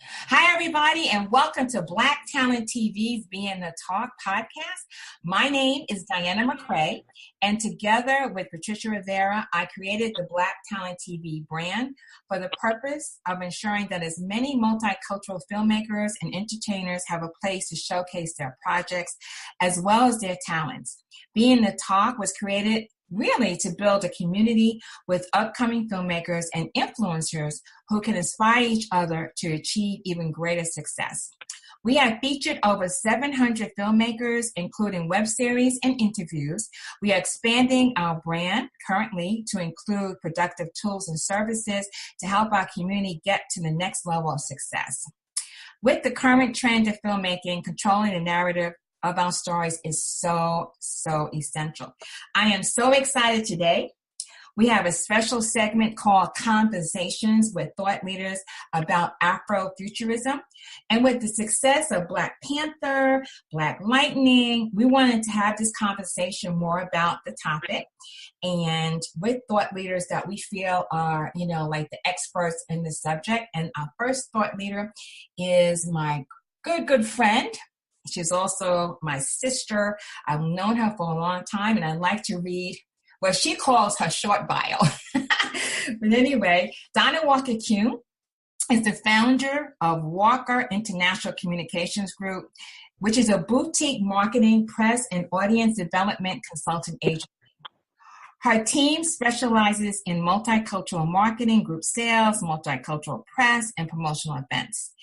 Hi, everybody, and welcome to Black Talent TV's Being the Talk podcast. My name is Diana McCray, and together with Patricia Rivera, I created the Black Talent TV brand for the purpose of ensuring that as many multicultural filmmakers and entertainers have a place to showcase their projects as well as their talents. Being the Talk was created really to build a community with upcoming filmmakers and influencers who can inspire each other to achieve even greater success. We have featured over 700 filmmakers, including web series and interviews. We are expanding our brand currently to include productive tools and services to help our community get to the next level of success. With the current trend of filmmaking, controlling the narrative of our stories is so essential. I am so excited today. We have a special segment called Conversations with Thought Leaders about Afrofuturism. And with the success of Black Panther, Black Lightning, we wanted to have this conversation more about the topic and with thought leaders that we feel are, like the experts in the subject. And our first thought leader is my good friend. She's also my sister. I've known her for a long time, and I like to read what she calls her short bio. But anyway, Donna Walker Kuhne is the founder of Walker International Communications Group, which is a boutique marketing, press, and audience development consulting agency. Her team specializes in multicultural marketing, group sales, multicultural press, and promotional events.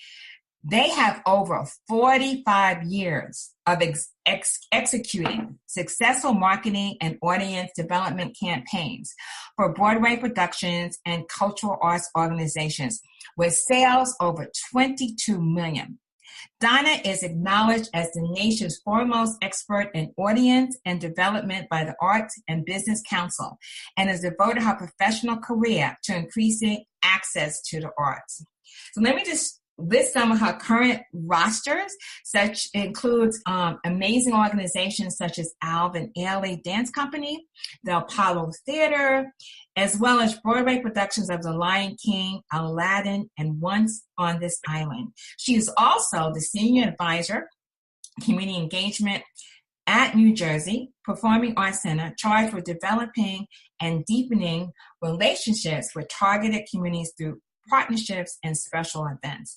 They have over 45 years of executing successful marketing and audience development campaigns for Broadway productions and cultural arts organizations with sales over 22 million. Donna is acknowledged as the nation's foremost expert in audience and development by the Arts and Business Council and has devoted her professional career to increasing access to the arts. So let me just list some of her current rosters, such includes amazing organizations such as Alvin Ailey Dance Company, the Apollo Theater, as well as Broadway productions of The Lion King, Aladdin, and Once on This Island. She is also the Senior Advisor, Community Engagement at New Jersey Performing Arts Center, charged with developing and deepening relationships with targeted communities through partnerships and special events.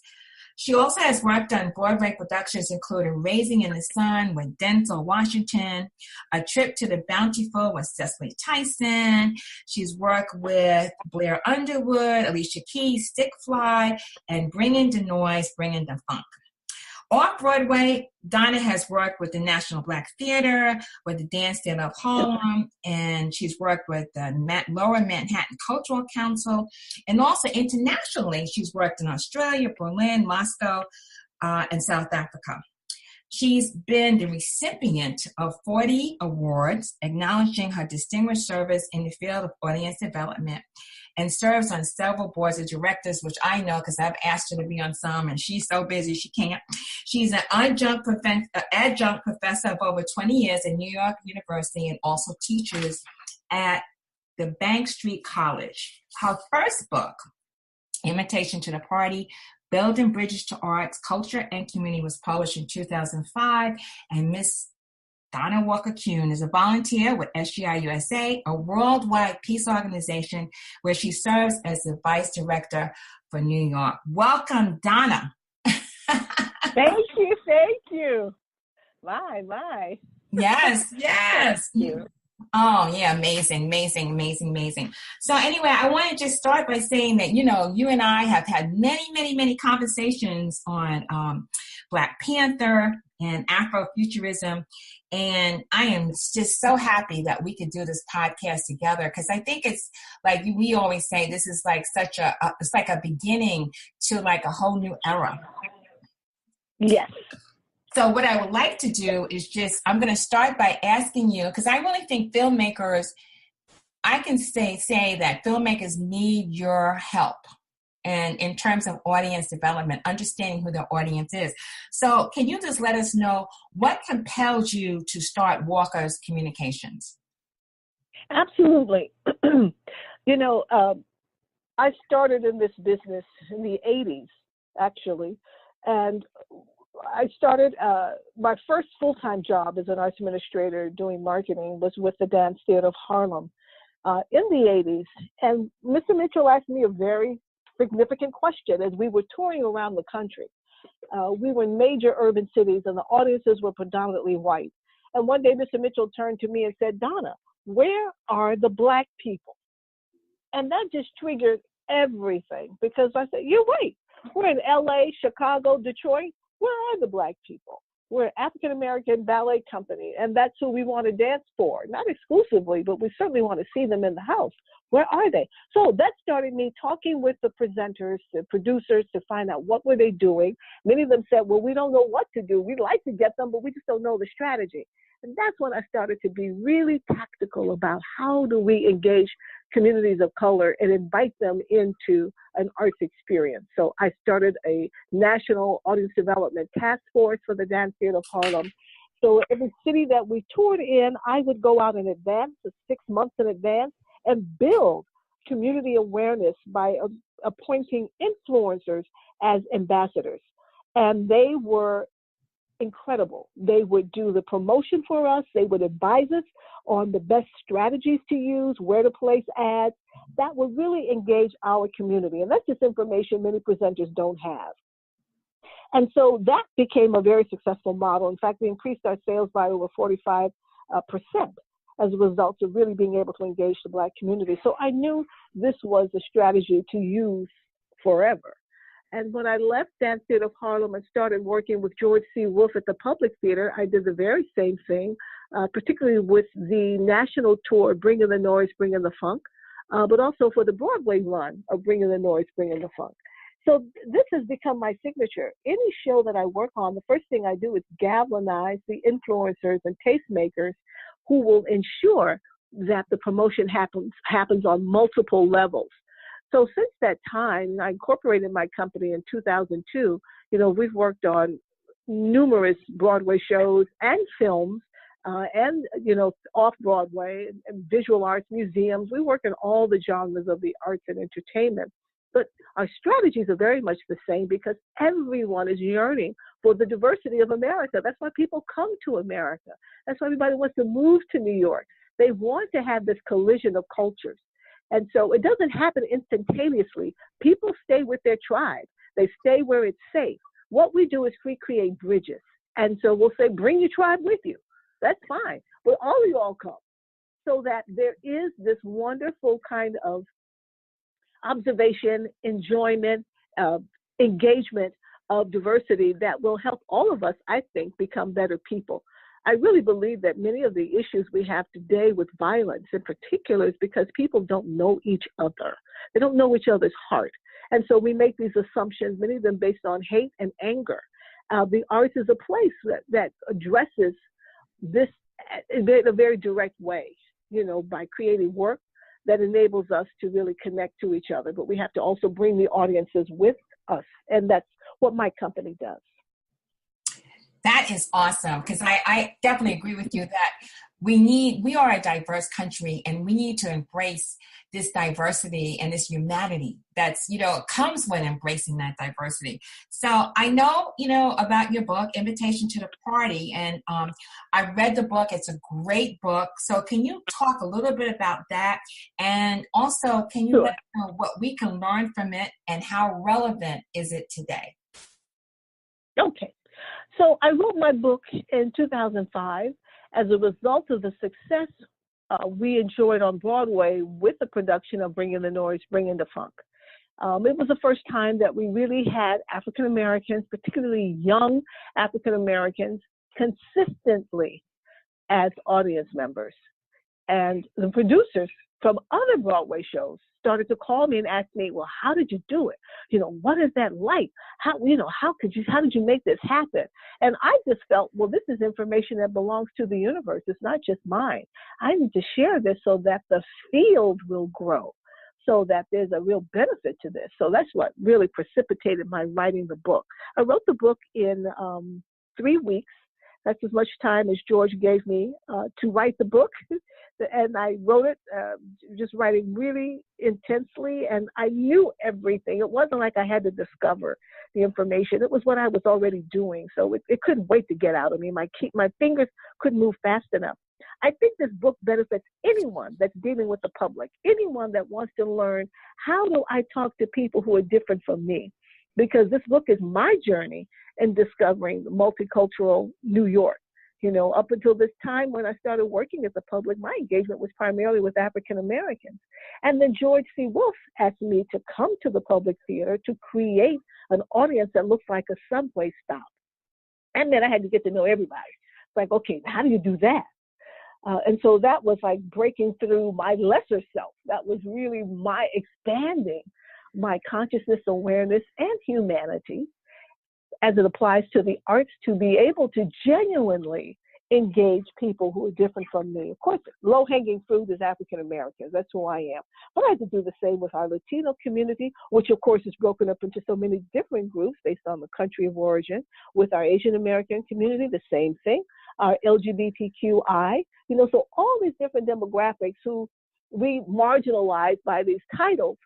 She also has worked on Broadway productions including Raising in the Sun with Denzel Washington, A Trip to the Bountiful with Cecily Tyson. She's worked with Blair Underwood, Alicia Keys, Stick Fly, and Bringing the Noise, Bringing the Funk. Off-Broadway, Donna has worked with the National Black Theater, with the Dance Theater of Harlem, and she's worked with the Lower Manhattan Cultural Council, and also internationally, she's worked in Australia, Berlin, Moscow, and South Africa. She's been the recipient of 40 awards, acknowledging her distinguished service in the field of audience development, and serves on several boards of directors, which I know because I've asked her to be on some, and she's so busy she can't. She's an adjunct professor of over 20 years at New York University and also teaches at the Bank Street College. Her first book, Invitation to the Party, Building Bridges to Arts, Culture, and Community, was published in 2005, and Miss Donna Walker Kuhne is a volunteer with SGI USA, a worldwide peace organization where she serves as the vice director for New York. Welcome, Donna. Thank you. My. Yes. Thank you. Oh, yeah, amazing. So anyway, I want to just start by saying that, you and I have had many conversations on Black Panther and Afrofuturism. And I am just so happy that we could do this podcast together because I think it's like we always say, this is like it's like a beginning to like a whole new era. Yes. So what I would like to do is I'm going to start by asking you, because I really think I can say that filmmakers need your help. And in terms of audience development, understanding who their audience is. So can you just let us know what compelled you to start Walker's Communications? Absolutely. I started in this business in the 80s actually. And I started, my first full-time job as an arts administrator doing marketing was with the Dance Theater of Harlem in the 80s. And Mr. Mitchell asked me a very significant question as we were touring around the country. We were in major urban cities and the audiences were predominantly white. And one day Mr. Mitchell turned to me and said, Donna, where are the Black people? And that just triggered everything because I said, you're right. We're in LA, Chicago, Detroit. Where are the Black people? We're an African-American ballet company, and that's who we want to dance for. Not exclusively, but we certainly want to see them in the house. Where are they? So that started me talking with the presenters, the producers, to find out what were they doing. Many of them said, well, we don't know what to do. We'd like to get them, but we just don't know the strategy. And that's when I started to be really tactical about how do we engage communities of color and invite them into an arts experience. So I started a national audience development task force for the Dance Theater of Harlem. So every city that we toured in, I would go out in advance, 6 months in advance, and build community awareness by appointing influencers as ambassadors. And they were incredible. They would do the promotion for us. They would advise us on the best strategies to use, where to place ads. That would really engage our community. And that's just information many presenters don't have. And so that became a very successful model. In fact, we increased our sales by over 45% as a result of really being able to engage the Black community. So I knew this was a strategy to use forever. And when I left Dance Theater of Harlem and started working with George C. Wolfe at the Public Theater, I did the very same thing, particularly with the national tour, Bringing the Noise, Bringing the Funk, but also for the Broadway run of Bringing the Noise, Bringing the Funk. So this has become my signature. Any show that I work on, the first thing I do is galvanize the influencers and tastemakers who will ensure that the promotion happens on multiple levels. So since that time, I incorporated my company in 2002. We've worked on numerous Broadway shows and films, and off-Broadway and visual arts museums. We work in all the genres of the arts and entertainment. But our strategies are very much the same because everyone is yearning for the diversity of America. That's why people come to America. That's why everybody wants to move to New York. They want to have this collision of cultures. And so it doesn't happen instantaneously. People stay with their tribe. They stay where it's safe. What we do is we create bridges. And so we'll say, bring your tribe with you. That's fine. But all of you all come. So that there is this wonderful kind of observation, enjoyment, engagement of diversity that will help all of us, I think, become better people. I really believe that many of the issues we have today with violence in particular is because people don't know each other. They don't know each other's heart. And so we make these assumptions, many of them based on hate and anger. The arts is a place that addresses this in a very direct way, by creating work that enables us to really connect to each other. But we have to also bring the audiences with us. And that's what my company does. That is awesome, because I definitely agree with you that we are a diverse country, and we need to embrace this diversity and this humanity that's, comes with embracing that diversity. So I know, about your book, Invitation to the Party, and I read the book. It's a great book. So can you talk a little bit about that? And also, can you let us know what we can learn from it and how relevant is it today? Okay. So I wrote my book in 2005 as a result of the success we enjoyed on Broadway with the production of Bringing the Noise, Bringing the Funk. It was the first time that we really had African Americans, particularly young African Americans, consistently as audience members. And the producers from other Broadway shows started to call me and ask me, well, how did you do it? What is that like? How did you make this happen? And I just felt, well, this is information that belongs to the universe. It's not just mine. I need to share this so that the field will grow, so that there's a real benefit to this. So that's what really precipitated my writing the book. I wrote the book in 3 weeks. That's as much time as George gave me to write the book. And I wrote it just writing really intensely, and I knew everything. It wasn't like I had to discover the information. It was what I was already doing, so it couldn't wait to get out. I mean, my fingers couldn't move fast enough. I think this book benefits anyone that's dealing with the public, anyone that wants to learn, how do I talk to people who are different from me? Because this book is my journey in discovering multicultural New York. You know, up until this time when I started working as a public, my engagement was primarily with African Americans. And then George C. Wolfe asked me to come to the public theater to create an audience that looks like a subway stop. And then I had to get to know everybody. It's like, okay, how do you do that? And so that was like breaking through my lesser self. That was really my expanding my consciousness, awareness, and humanity as it applies to the arts, to be able to genuinely engage people who are different from me. Of course, low-hanging fruit is African Americans. That's who I am. But I had to do the same with our Latino community, which of course is broken up into so many different groups based on the country of origin. With our Asian American community, the same thing. Our LGBTQI, you know, so all these different demographics who we marginalize by these titles.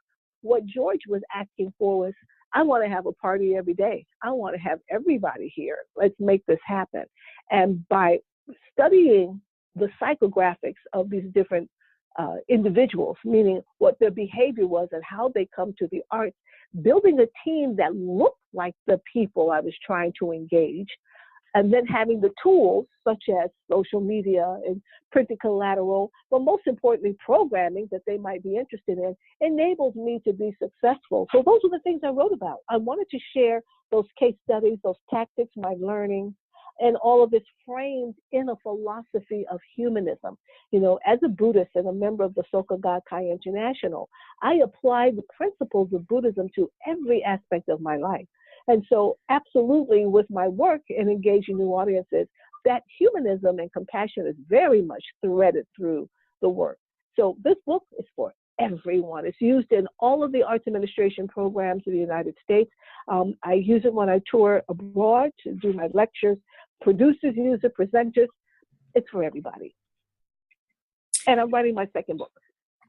What George was asking for was, I want to have a party every day. I want to have everybody here. Let's make this happen. And by studying the psychographics of these different individuals, meaning what their behavior was and how they come to the arts, building a team that looked like the people I was trying to engage, and then having the tools such as social media and printed collateral, but most importantly, programming that they might be interested in, enables me to be successful. So those are the things I wrote about. I wanted to share those case studies, those tactics, my learning, and all of this framed in a philosophy of humanism. You know, as a Buddhist and a member of the Soka Gakkai International, I apply the principles of Buddhism to every aspect of my life. And so absolutely with my work in engaging new audiences, that humanism and compassion is very much threaded through the work. So this book is for everyone. It's used in all of the arts administration programs in the United States. I use it when I tour abroad to do my lectures. Producers use it, presenters. It's for everybody. And I'm writing my second book.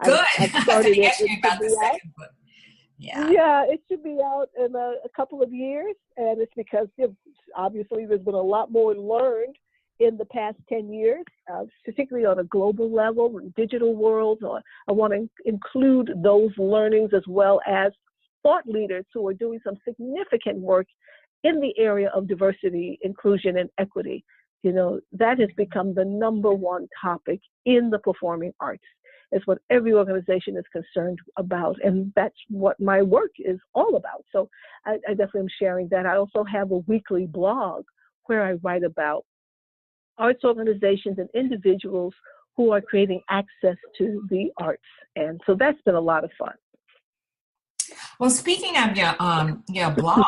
Good. I've started it. You about the second book. Yeah, it should be out in a couple of years, and it's because obviously there's been a lot more learned in the past 10 years, particularly on a global level, in digital world. I want to include those learnings as well as thought leaders who are doing some significant work in the area of diversity, inclusion, and equity. You know, that has become the number one topic in the performing arts. It's what every organization is concerned about, and that's what my work is all about. So I definitely am sharing that. I also have a weekly blog where I write about arts organizations and individuals who are creating access to the arts. And so that's been a lot of fun. Well, speaking of your blog,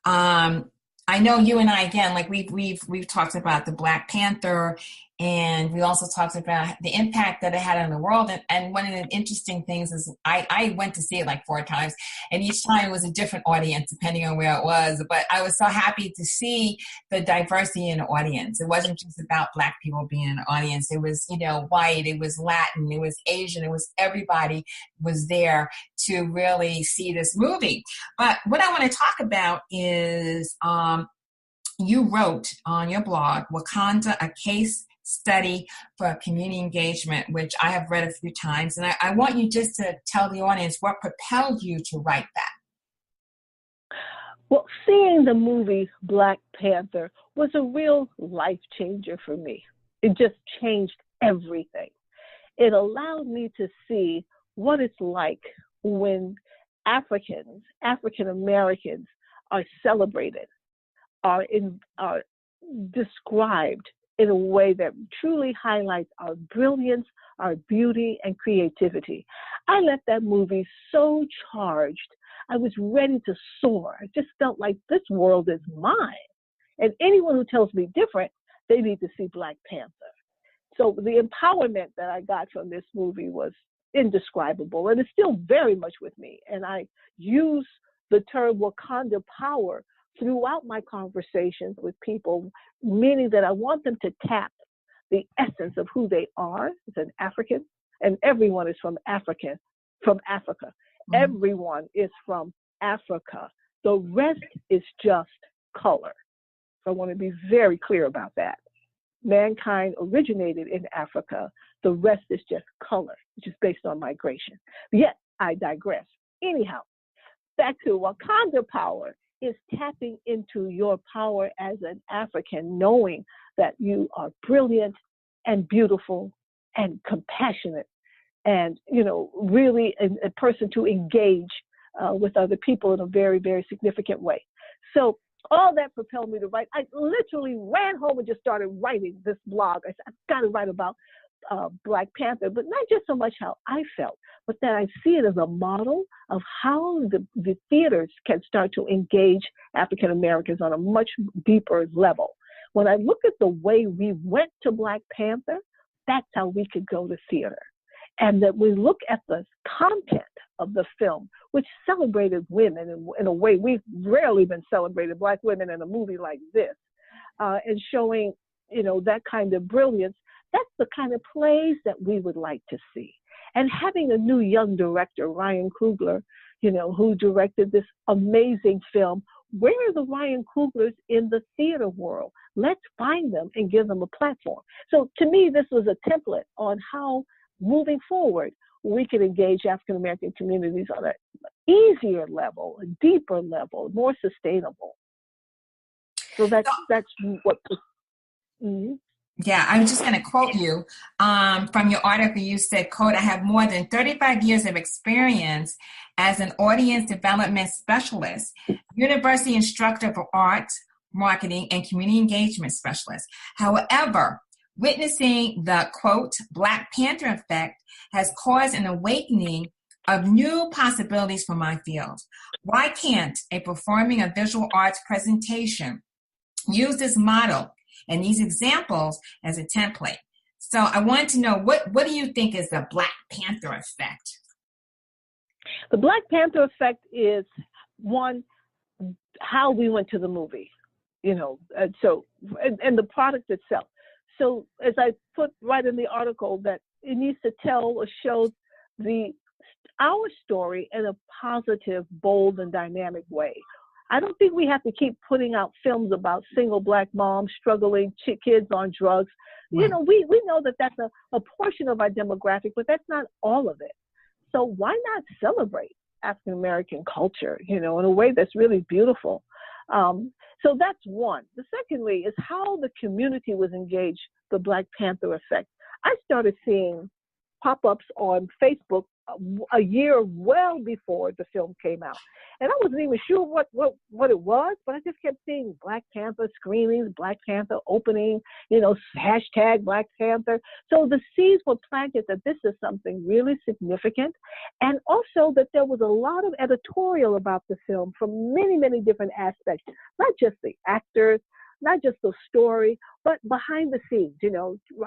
I know you and I, again, like we've talked about the Black Panther, and we also talked about the impact that it had on the world. And one of the interesting things is I went to see it like 4 times, and each time it was a different audience depending on where it was. But I was so happy to see the diversity in the audience. It wasn't just about Black people being in the audience. It was, white, it was Latin, it was Asian, it was everybody was there to really see this movie. But what I want to talk about is you wrote on your blog, Wakanda, a case study for community engagement, which I have read a few times. And I want you just to tell the audience what propelled you to write that. Well, seeing the movie Black Panther was a real life changer for me. It just changed everything. It allowed me to see what it's like when African Americans are celebrated, are described in a way that truly highlights our brilliance, our beauty, and creativity. I left that movie so charged. I was ready to soar. I just felt like this world is mine. And anyone who tells me different, they need to see Black Panther. So the empowerment that I got from this movie was indescribable, and it's still very much with me. And I use the term Wakanda power throughout my conversations with people, meaning that I want them to tap the essence of who they are as an African, and everyone is from Africa. Mm-hmm. Everyone is from Africa. The rest is just color. So I want to be very clear about that. Mankind originated in Africa. The rest is just color, which is based on migration. Yet I digress. Anyhow, back to Wakanda power is tapping into your power as an African, knowing that you are brilliant and beautiful and compassionate and, really a person to engage with other people in a very, very significant way. So all that propelled me to write. I literally ran home and just started writing this blog. I said, I've got to write about Black Panther, but not just so much how I felt, but that I see it as a model of how the theaters can start to engage African Americans on a much deeper level. When I look at the way we went to Black Panther, that's how we could go to theater. And that we look at the content of the film, which celebrated women in a way we've rarely been celebrated, Black women in a movie like this, and showing, that kind of brilliance. That's the kind of plays that we would like to see. And having a new young director, Ryan Coogler, who directed this amazing film. Where are the Ryan Cooglers in the theater world? Let's find them and give them a platform. So to me, this was a template on how, moving forward, we can engage African American communities on an easier level, a deeper level, more sustainable. So that's what. Mm-hmm. Yeah, I'm just going to quote you from your article. You said, quote, I have more than 35 years of experience as an audience development specialist, university instructor for arts, marketing, and community engagement specialist. However, witnessing the, quote, Black Panther effect has caused an awakening of new possibilities for my field. Why can't a performing a visual arts presentation use this model and these examples as a template? So I want to know, what do you think is the Black Panther effect? The Black Panther effect is, one, how we went to the movie, and the product itself. So as I put right in the article, that it needs to tell or show our story in a positive, bold, and dynamic way. I don't think we have to keep putting out films about single Black moms, struggling kids on drugs. Right. We know that that's a portion of our demographic, but that's not all of it. So why not celebrate African American culture, in a way that's really beautiful? So that's one. The secondly is how the community was engaged, the Black Panther effect. I started seeing pop-ups on Facebook a year well before the film came out. And I wasn't even sure what it was, but I just kept seeing Black Panther screenings, Black Panther opening, hashtag Black Panther. So the seeds were planted that this is something really significant. And also that there was a lot of editorial about the film from many, many different aspects, not just the actors, not just the story, but behind the scenes,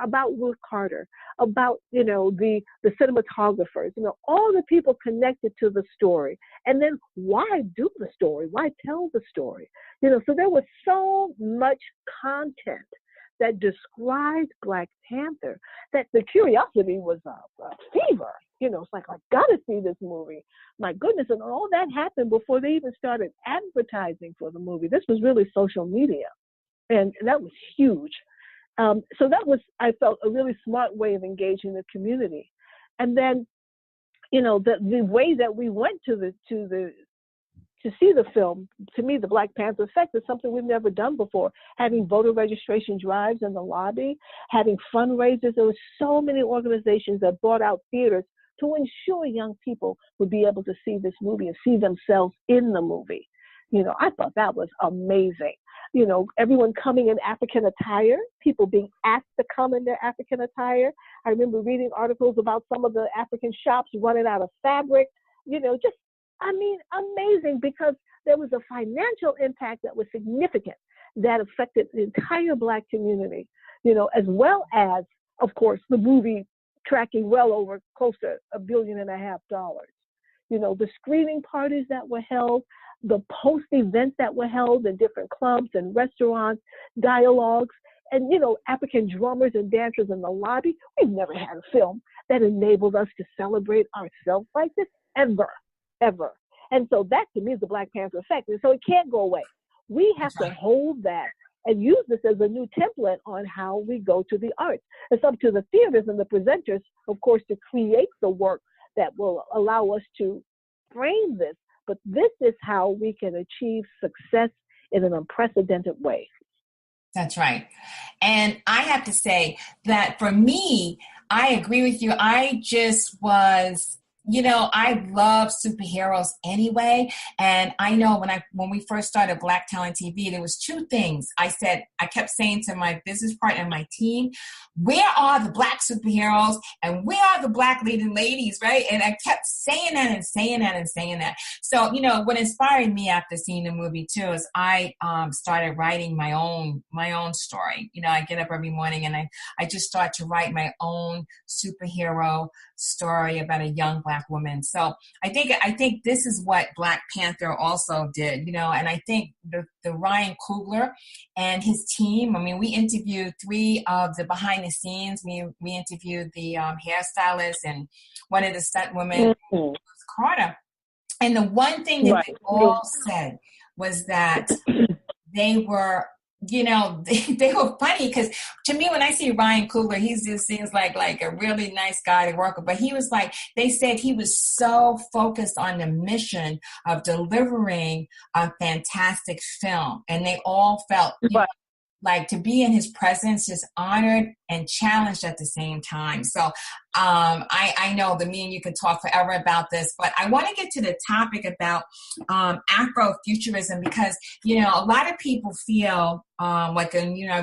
about Ruth Carter, about, the cinematographers, all the people connected to the story. And then why do the story? Why tell the story? So there was so much content that described Black Panther that the curiosity was a fever. It's like, I gotta see this movie. My goodness, and all that happened before they even started advertising for the movie. This was really social media. And that was huge. So that was, I felt, a really smart way of engaging the community. And then, the way that we went to see the film, to me, the Black Panther effect is something we've never done before. Having voter registration drives in the lobby, having fundraisers. There were so many organizations that brought out theaters to ensure young people would be able to see this movie and see themselves in the movie. I thought that was amazing. Everyone coming in African attire, people being asked to come in their African attire. I remember reading articles about some of the African shops running out of fabric, amazing, because there was a financial impact that was significant that affected the entire Black community, as well as, of course, the movie tracking well over close to $1.5 billion. The screening parties that were held, the post events that were held in different clubs and restaurants, dialogues, and, African drummers and dancers in the lobby. We've never had a film that enabled us to celebrate ourselves like this ever, ever. And so that to me is the Black Panther effect. And so it can't go away. We have to hold that and use this as a new template on how we go to the arts. It's up to the theaters and the presenters, of course, to create the work that will allow us to frame this. But this is how we can achieve success in an unprecedented way. That's right. And I have to say that for me, I agree with you. I just was, I love superheroes anyway. And I know when we first started Black Talent TV, there was two things I kept saying to my business partner and my team, where are the Black superheroes and where are the Black leading ladies, right? And I kept saying that and saying that and saying that. So, what inspired me after seeing the movie too is I started writing my own story. I get up every morning and I just start to write my own superhero story about a young Black woman. So I think this is what Black Panther also did, and I think the Ryan Coogler and his team, we interviewed 3 of the behind the scenes. We interviewed the hairstylist and one of the stunt women, Carter. And the one thing that they all said was that they were, they were funny because to me, when I see Ryan Coogler, he just seems like a really nice guy to work with. But he was they said he was so focused on the mission of delivering a fantastic film. And they all felt like to be in his presence, just honored and challenged at the same time. So I know that me and you can talk forever about this, but I want to get to the topic about Afrofuturism because, a lot of people feel I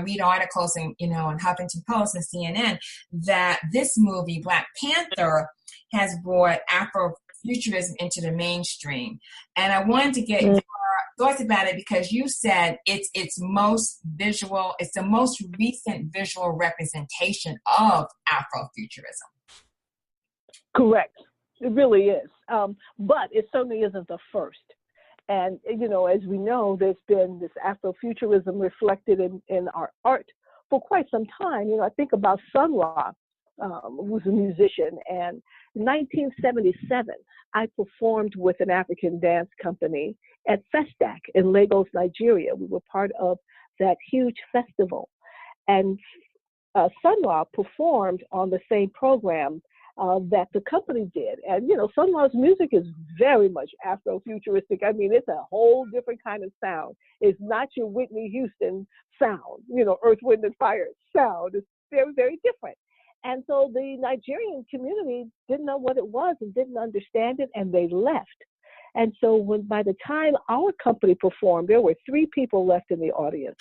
read articles in Huffington Post and CNN that this movie, Black Panther, has brought Afrofuturism into the mainstream. And I wanted to get your thoughts about it because you said it's the most recent visual representation of Afrofuturism. Correct. It really is. But it certainly isn't the first. And, as we know, there's been this Afrofuturism reflected in our art for quite some time. I think about Sun Ra, who's a musician. And in 1977, I performed with an African dance company at Festac in Lagos, Nigeria. We were part of that huge festival. And Sun Ra performed on the same program that the company did. And, Sun Ra's music is very much Afrofuturistic. It's a whole different kind of sound. It's not your Whitney Houston sound, Earth, Wind, and Fire sound. It's very, very different. And so the Nigerian community didn't know what it was and didn't understand it, and they left. And so by the time our company performed, there were 3 people left in the audience.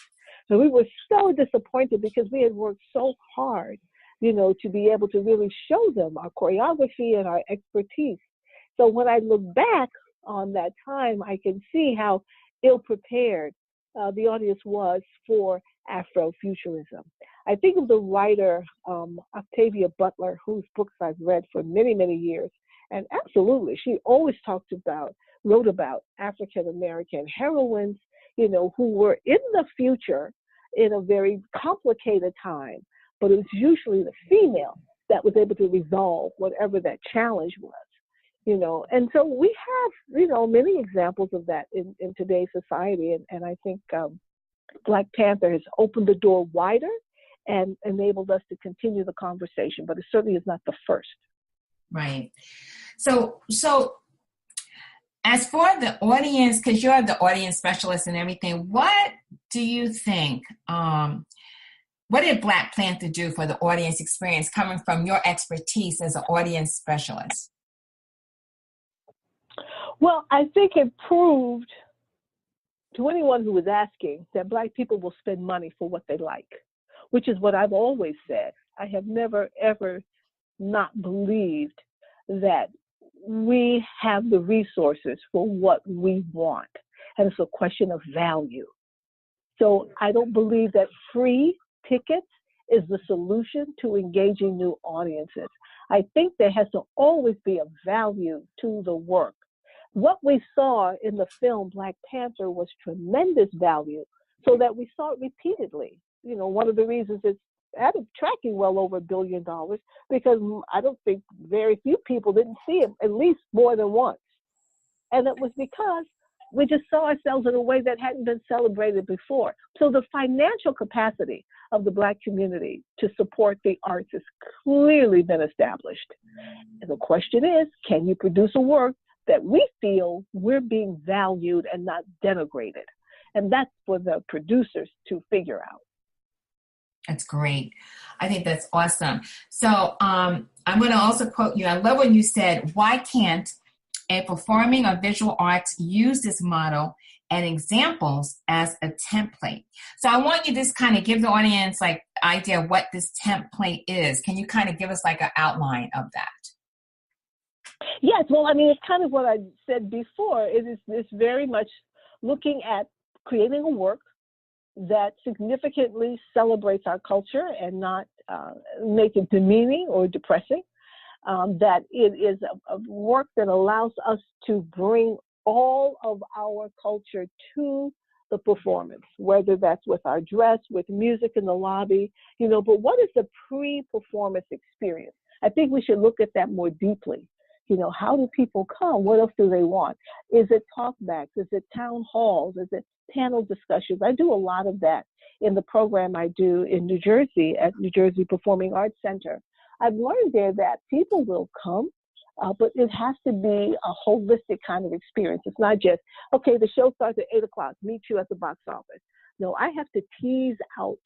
So we were so disappointed because we had worked so hard, to be able to really show them our choreography and our expertise. So when I look back on that time, I can see how ill-prepared the audience was for Afrofuturism. I think of the writer Octavia Butler, whose books I've read for many, many years. And absolutely, she always wrote about African-American heroines, who were in the future in a very complicated time, but it was usually the female that was able to resolve whatever that challenge was, And so we have, many examples of that in today's society. And I think Black Panther has opened the door wider and enabled us to continue the conversation, but it certainly is not the first. Right. So as for the audience, because you're the audience specialist and everything, what do you think, what did Black Panther do for the audience experience coming from your expertise as an audience specialist? Well, I think it proved to anyone who was asking that Black people will spend money for what they like, which is what I've always said. I have never, ever not believed that we have the resources for what we want. And it's a question of value. So I don't believe that free tickets is the solution to engaging new audiences. I think there has to always be a value to the work. What we saw in the film Black Panther was tremendous value, so that we saw it repeatedly. You know, one of the reasons it's tracking well over $1 billion, because I don't think very few people didn't see it at least more than once. And it was because we just saw ourselves in a way that hadn't been celebrated before. So the financial capacity of the Black community to support the arts has clearly been established. And the question is, can you produce a work that we feel we're being valued and not denigrated? And that's for the producers to figure out. That's great. I think that's awesome. So I'm going to also quote you. I love when you said, why can't a performing or visual arts use this model and examples as a template? So I want you to just kind of give the audience like idea of what this template is. Can you kind of give us like an outline of that? Yes, well, I mean, it's kind of what I said before. It's very much looking at creating a work that significantly celebrates our culture and not make it demeaning or depressing. That it is a work that allows us to bring all of our culture to the performance, whether that's with our dress, with music in the lobby, you know, but what is the pre-performance experience? I think we should look at that more deeply. You know, how do people come? What else do they want? Is it talkbacks? Is it town halls? Is it panel discussions? I do a lot of that in the program I do in New Jersey at New Jersey Performing Arts Center. I've learned there that people will come, but it has to be a holistic kind of experience. It's not just, okay, the show starts at 8 o'clock, meet you at the box office. No, I have to tease out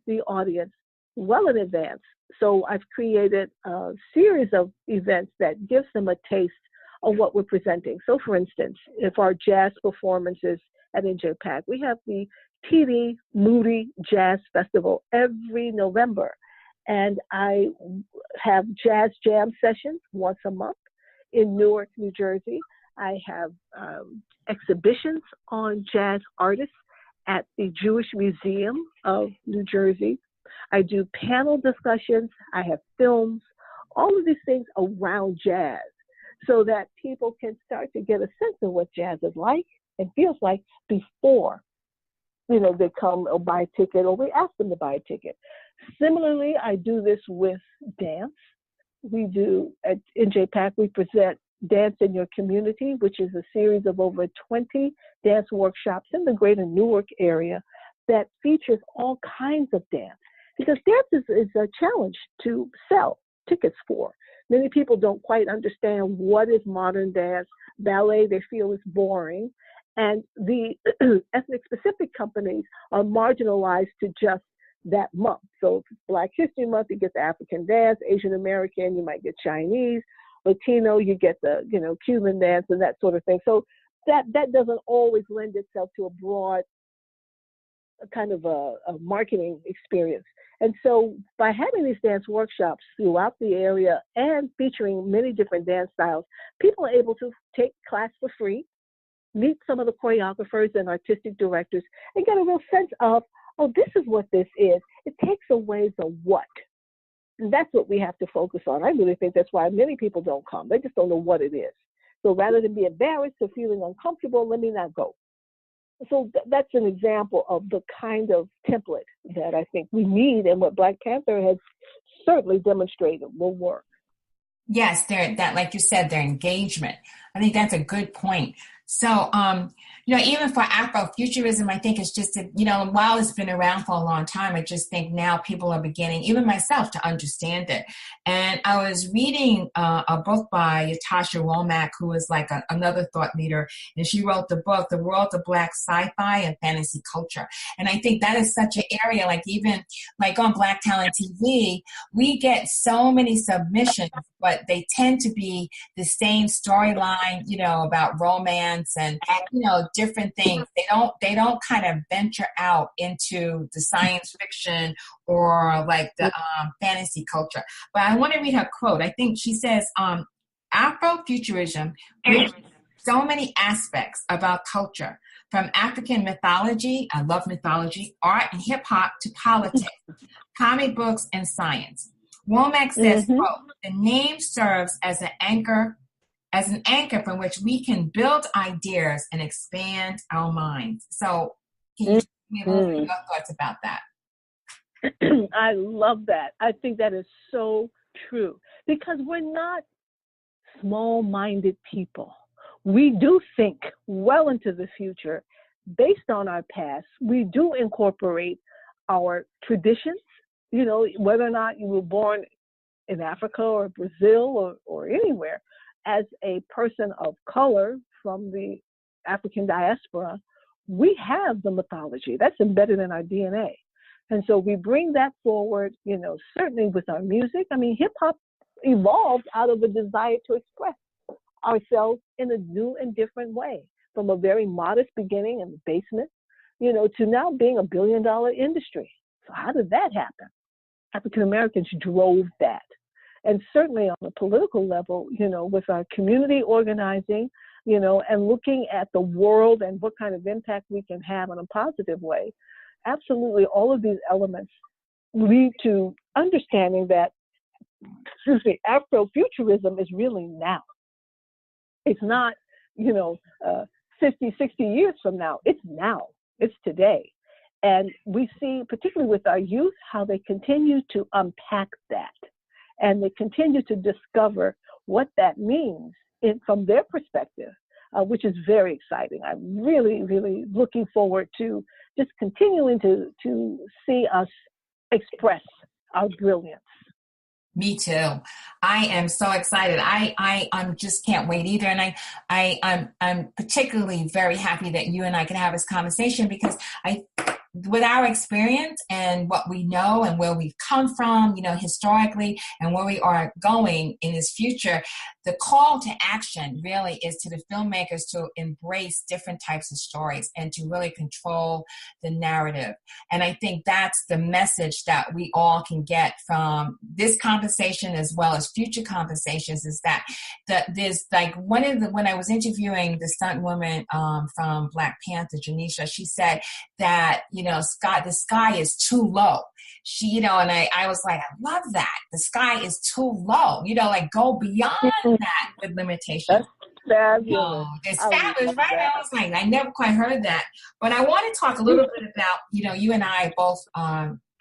the audience well in advance. So I've created a series of events that gives them a taste of what we're presenting. So for instance, if our jazz performances at NJPAC, we have the TD Moody Jazz Festival every November. And I have jazz jam sessions once a month in Newark, New Jersey. I have exhibitions on jazz artists at the Jewish Museum of New Jersey. I do panel discussions. I have films, all of these things around jazz so that people can start to get a sense of what jazz is like and feels like before, you know, they come or buy a ticket or we ask them to buy a ticket. Similarly, I do this with dance. We do at NJPAC, we present Dance in Your Community, which is a series of over 20 dance workshops in the greater Newark area that features all kinds of dance. Because dance is a challenge to sell tickets for. Many people don't quite understand what is modern dance. Ballet, they feel is boring. And the ethnic-specific companies are marginalized to just that month. So if it's Black History Month, you get the African dance. Asian American, you might get Chinese. Latino, you get the, you know, Cuban dance and that sort of thing. So that doesn't always lend itself to a broad kind of a marketing experience. And so by having these dance workshops throughout the area and featuring many different dance styles, people are able to take class for free, meet some of the choreographers and artistic directors, and get a real sense of, oh, this is what this is. It takes away the what. And that's what we have to focus on. I really think that's why many people don't come. They just don't know what it is. So rather than be embarrassed or feeling uncomfortable, let me not go. So that's an example of the kind of template that I think we need, and what Black Panther has certainly demonstrated will work. Yes, that, like you said, their engagement. I think that's a good point. So, you know, even for Afrofuturism, I think it's just, you know, while it's been around for a long time, I just think now people are beginning, even myself, to understand it. And I was reading a book by Tasha Womack, who is like another thought leader, and she wrote the book, The World of Black Sci-Fi and Fantasy Culture. And I think that is such an area, like even like on Black Talent TV, we get so many submissions, but they tend to be the same storyline, you know, about romance and, you know, different things. They don't kind of venture out into the science fiction or like the fantasy culture. But I want to read her quote. I think she says, Afrofuturism bridges so many aspects about culture, from African mythology, I love mythology, art and hip hop, to politics, comic books, and science. Womack says, quote, the name serves as an anchor as an anchor from which we can build ideas and expand our minds. So can you tell me a little bit of your thoughts about that? I love that. I think that is so true, because we're not small-minded people. We do think well into the future based on our past. We do incorporate our traditions, whether or not you were born in Africa or Brazil or anywhere. As a person of color from the African diaspora, we have the mythology that's embedded in our DNA. And so we bring that forward, certainly with our music. I mean, hip hop evolved out of a desire to express ourselves in a new and different way, from a very modest beginning in the basement, to now being $1 billion industry. So how did that happen? African Americans drove that. And certainly on the political level, with our community organizing, and looking at the world and what kind of impact we can have in a positive way. Absolutely, all of these elements lead to understanding that, Afrofuturism is really now. It's not, 50, 60 years from now. It's now. It's today. And we see, particularly with our youth, how they continue to unpack that. And they continue to discover what that means from their perspective, which is very exciting. I'm really, really looking forward to just continuing to see us express our brilliance. Me too. I am so excited. I just can't wait either. And I'm particularly very happy that you and I can have this conversation, because with our experience and what we know and where we've come from, historically, and where we are going in this future, the call to action really is to the filmmakers to embrace different types of stories and to really control the narrative. And I think that's the message that we all can get from this conversation, as well as future conversations, is that there's like when I was interviewing the stunt woman from Black Panther, Janisha, she said that, the sky is too low. She, and I was like, I love that. The sky is too low, like go beyond that with limitations. That's fabulous. It's fabulous, right? That. I was like, I never quite heard that. But I want to talk a little bit about, you and I both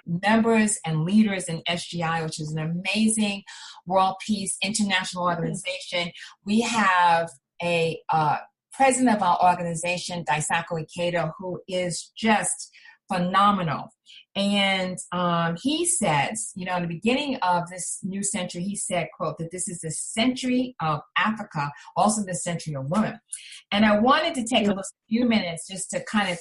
members and leaders in SGI, which is an amazing world peace international organization. We have a president of our organization, Daisaku Ikeda, who is just phenomenal. And he says, in the beginning of this new century, he said, quote, that this is the century of Africa, also the century of women. And I wanted to take a few minutes just to kind of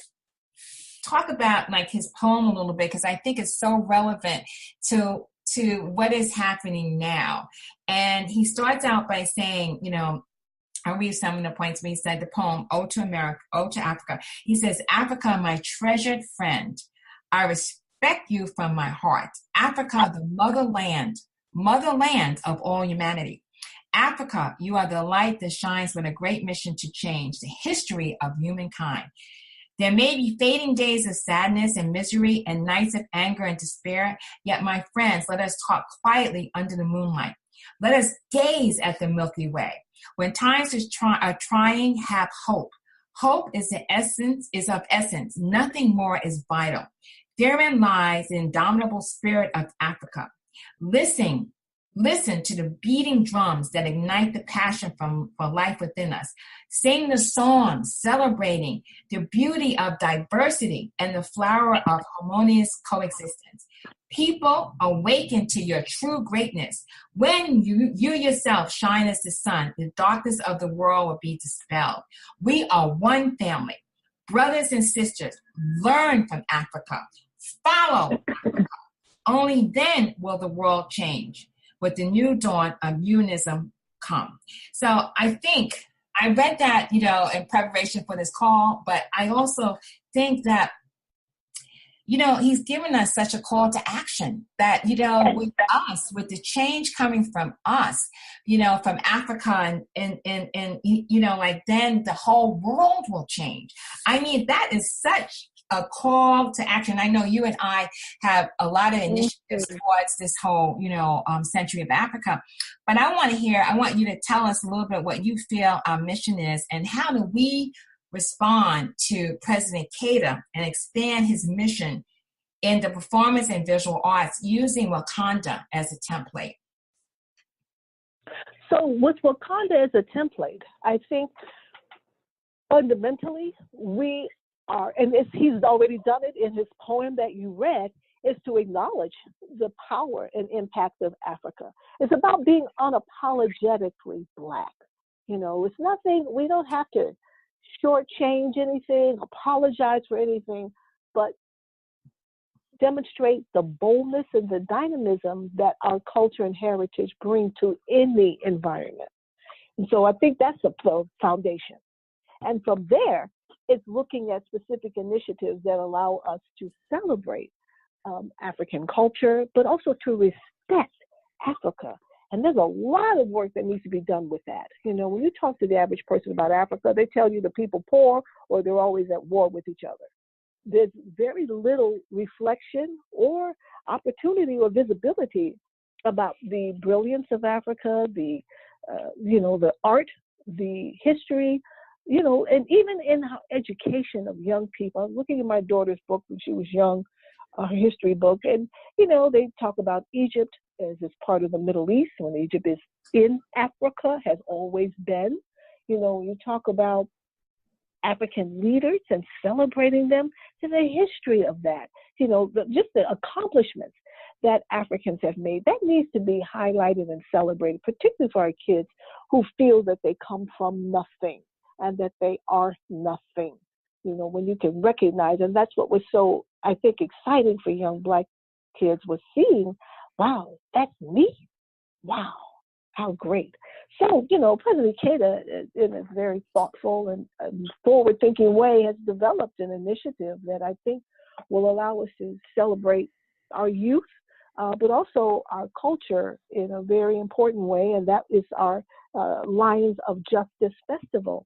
talk about like his poem a little bit, because I think it's so relevant to what is happening now. And he starts out by saying, I'll read some of the points when he said the poem, Ode to America, Ode to Africa. He says, Africa, my treasured friend, I respect you from my heart. Africa, the motherland of all humanity. Africa, you are the light that shines with a great mission to change the history of humankind. There may be fading days of sadness and misery and nights of anger and despair, yet, my friends, let us talk quietly under the moonlight. Let us gaze at the Milky Way. When times are trying, have hope. Hope is of essence. Nothing more is vital. Therein lies the indomitable spirit of Africa. Listen to the beating drums that ignite the passion for life within us. Sing the songs celebrating the beauty of diversity and the flower of harmonious coexistence. People, awaken to your true greatness. When you yourself shine as the sun, the darkness of the world will be dispelled. We are one family. Brothers and sisters, learn from Africa. Follow Africa. Only then will the world change. With the new dawn of humanism come. So I think I read that, in preparation for this call, but I also think that, he's given us such a call to action that, with us, with the change coming from us, from Africa and then the whole world will change. I mean, that is such a call to action. I know you and I have a lot of initiatives towards this whole, century of Africa. But I want you to tell us a little bit what you feel our mission is, and how do we respond to President Keita and expand his mission in the performance and visual arts using Wakanda as a template. So with Wakanda as a template, I think fundamentally we are, and he's already done it in his poem that you read, is to acknowledge the power and impact of Africa. It's about being unapologetically Black. It's nothing, we don't have to shortchange anything, apologize for anything, but demonstrate the boldness and the dynamism that our culture and heritage bring to any environment. And so I think that's the foundation. And from there, it's looking at specific initiatives that allow us to celebrate African culture, but also to respect Africa. And there's a lot of work that needs to be done with that. When you talk to the average person about Africa, they tell you the people poor or they're always at war with each other. There's very little reflection or opportunity or visibility about the brilliance of Africa, the art, the history, and even in education of young people. I was looking at my daughter's book when she was young, her history book, and, they talk about Egypt as part of the Middle East, when Egypt is in Africa, has always been. You talk about African leaders and celebrating them. There's a history of that. Just the accomplishments that Africans have made, that needs to be highlighted and celebrated, particularly for our kids who feel that they come from nothing and that they are nothing. When you can recognize, and that's what was so, I think, exciting for young Black kids, was seeing, wow, that's me. Wow. How great. So, President Keita, in a very thoughtful and forward-thinking way, has developed an initiative that I think will allow us to celebrate our youth, but also our culture in a very important way, and that is our Lions of Justice Festival,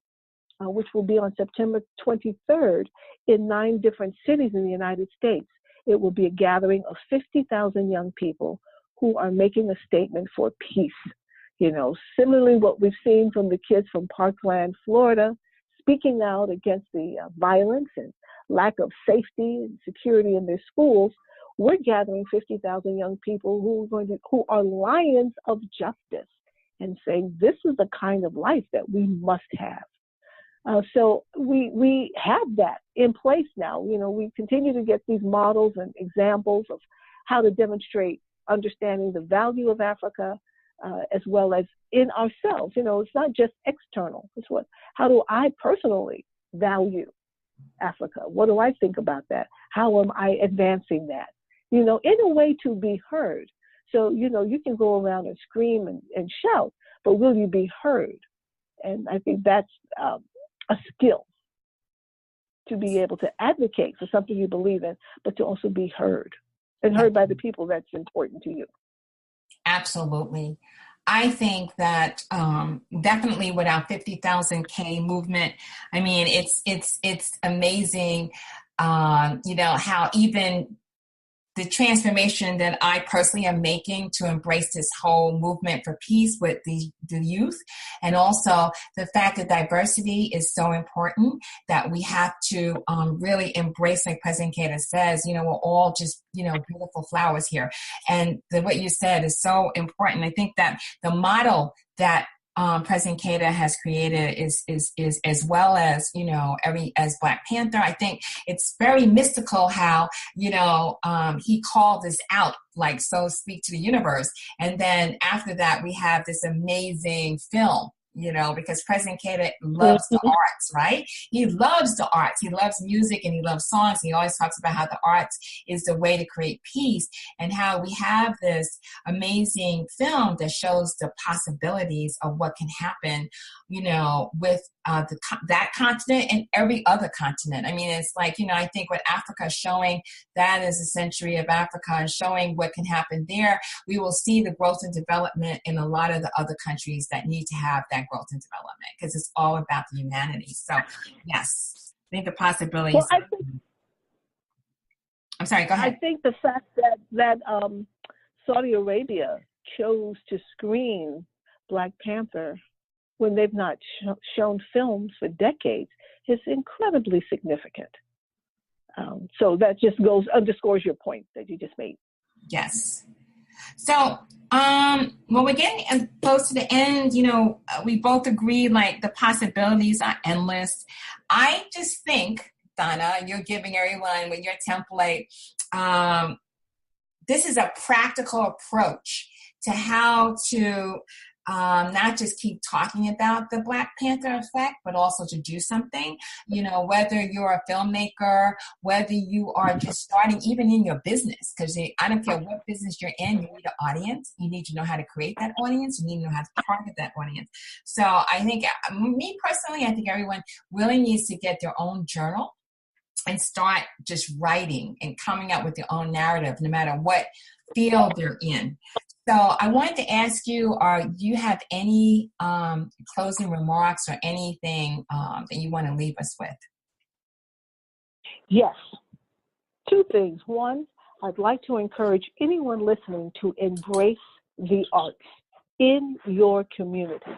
which will be on September 23rd in 9 different cities in the United States. It will be a gathering of 50,000 young people who are making a statement for peace. Similarly, what we've seen from the kids from Parkland, Florida, speaking out against the violence and lack of safety and security in their schools, we're gathering 50,000 young people who are lions of justice and saying this is the kind of life that we must have. So we have that in place now. We continue to get these models and examples of how to demonstrate understanding the value of Africa, as well as in ourselves. It's not just external. It's how do I personally value Africa? What do I think about that? How am I advancing that? In a way to be heard. So, you can go around and scream and shout, but will you be heard? And I think that's a skill, to be able to advocate for something you believe in, but to also be heard, and heard by the people that's important to you. Absolutely. I think that definitely with our 50,000 K movement, I mean, it's amazing, how even the transformation that I personally am making to embrace this whole movement for peace with the youth, and also the fact that diversity is so important, that we have to really embrace, like President Keita says, we're all just, beautiful flowers here. And what you said is so important. I think that the model that President Keita has created is as well as, as Black Panther. I think it's very mystical how, he called this out, like, so speak to the universe. And then after that, we have this amazing film, because President Keita loves the arts, right? He loves the arts. He loves music and he loves songs. He always talks about how the arts is the way to create peace, and how we have this amazing film that shows the possibilities of what can happen, with that continent and every other continent. I mean, it's like, I think what Africa is showing, that is a century of Africa, and showing what can happen there, we will see the growth and development in a lot of the other countries that need to have that growth and development, because it's all about the humanity. So, yes, I think the possibilities. Well, I'm sorry, go I ahead. think the fact that Saudi Arabia chose to screen Black Panther when they've not shown films for decades is incredibly significant. So that just underscores your point that you just made. Yes. So, when we're getting close to the end, we both agree like the possibilities are endless. I just think, Donna, you're giving everyone with your template, this is a practical approach to how to not just keep talking about the Black Panther effect, but also to do something. Whether you're a filmmaker, whether you are just starting even in your business, because I don't care what business you're in, you need an audience. You need to know how to create that audience. You need to know how to target that audience. So I think, me personally, I think everyone really needs to get their own journal and start just writing and coming up with their own narrative, no matter what field they're in. So I wanted to ask you, do you have any closing remarks or anything that you want to leave us with? Yes. Two things. One, I'd like to encourage anyone listening to embrace the arts in your community.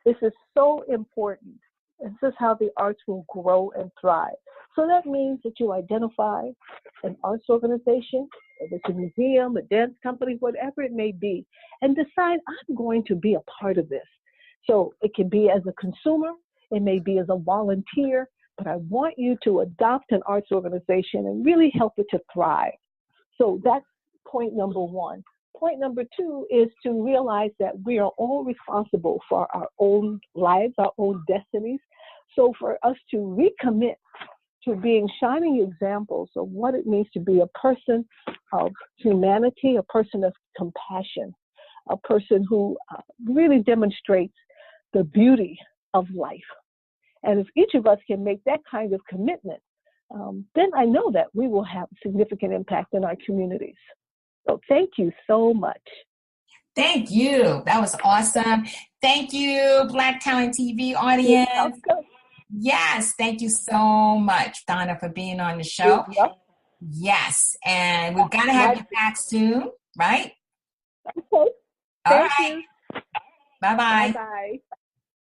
This is so important. This is how the arts will grow and thrive. So that means that you identify an arts organization, whether it's a museum, a dance company, whatever it may be, and decide, I'm going to be a part of this. So it can be as a consumer, it may be as a volunteer, but I want you to adopt an arts organization and really help it to thrive. So that's point number one. Point number two is to realize that we are all responsible for our own lives, our own destinies. So for us to recommit to being shining examples of what it means to be a person of humanity, a person of compassion, a person who really demonstrates the beauty of life. And if each of us can make that kind of commitment, then I know that we will have a significant impact in our communities. So thank you so much. Thank you. That was awesome. Thank you, Black Talent TV audience. Yes, thank you so much, Donna, for being on the show. Yep. Yes, and we've got to have you back soon, right? Okay. All Thank right. you. Bye-bye. Bye-bye.